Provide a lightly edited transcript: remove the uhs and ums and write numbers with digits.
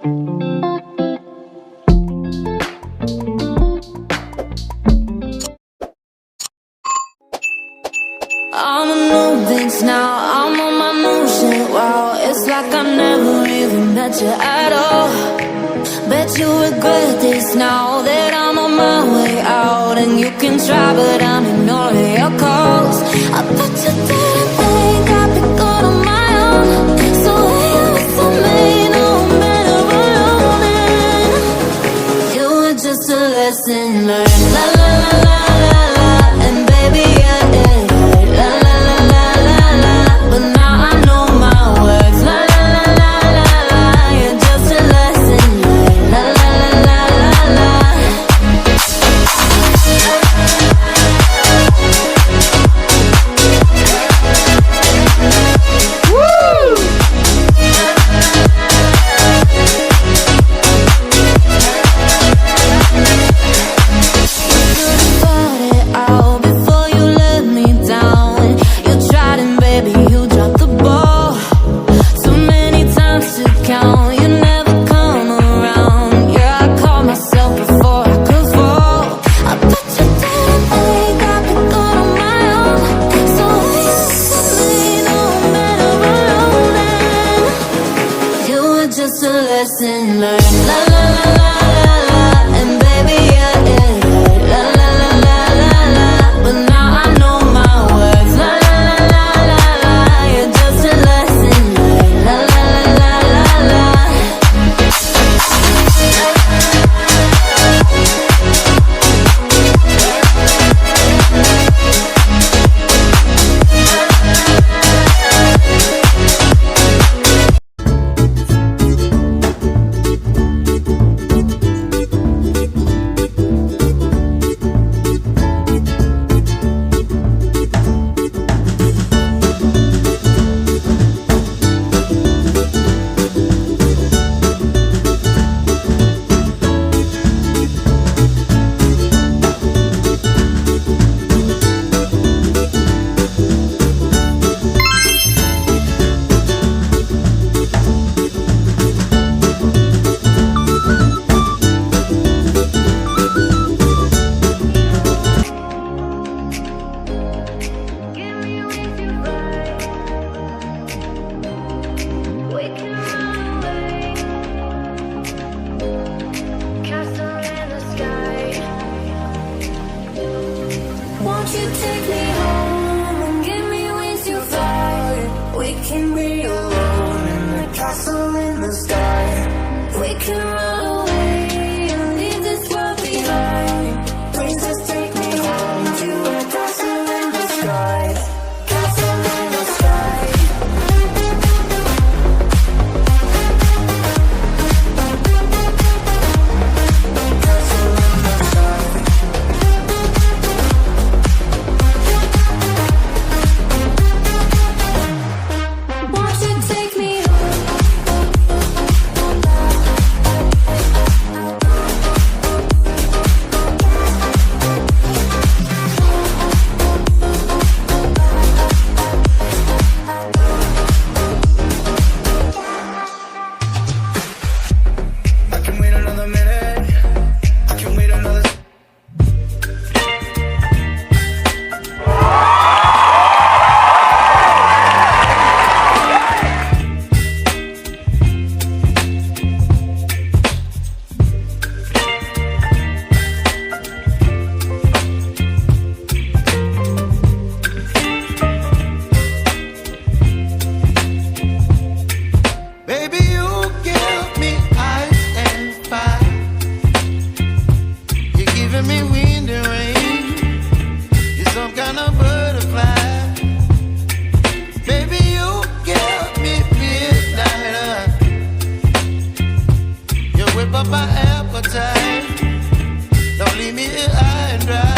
I'ma know things now, I'm on my new shit, wow. It's like I never even met you at all. Bet you regret this now that I'm on my way out. And you can try, but I'm ignoring your calls. I bet you didn't think I'd be good on my own. So here with some me, no matter alone. You were just a lesson learned. La la la la la la. And baby, yeah, yeah. La la la la la la. But now I know my words. La la la la la la. You're just a lesson learned. La la la la la la. Woo! Thought it out before you let me down. You tried and baby, you dropped the ball. Too many times to count, you never come around. Yeah, I caught myself before I could fall. I bet you didn't think I'd be good on my own. So for me, no matter alone. You were just a lesson learned. La la la la la la. And baby, yeah, yeah. La la la la la la. But now I know my words. La la la la la la. You're just a lesson learned. La la la la la la. Won't you take me home and give me wings to fly? We can be alone in the castle in the sky. We can run away and leave this world behind. Please just take me home to a castle in the sky. Castle in the sky. Castle in the sky. Won't you take me home? I can wait another minute. I can wait another. Baby, you give me ice and fire. You're giving me wind and rain. You're some kind of butterfly. Baby, you give me midnight. You whip up my appetite. Don't leave me here high and dry.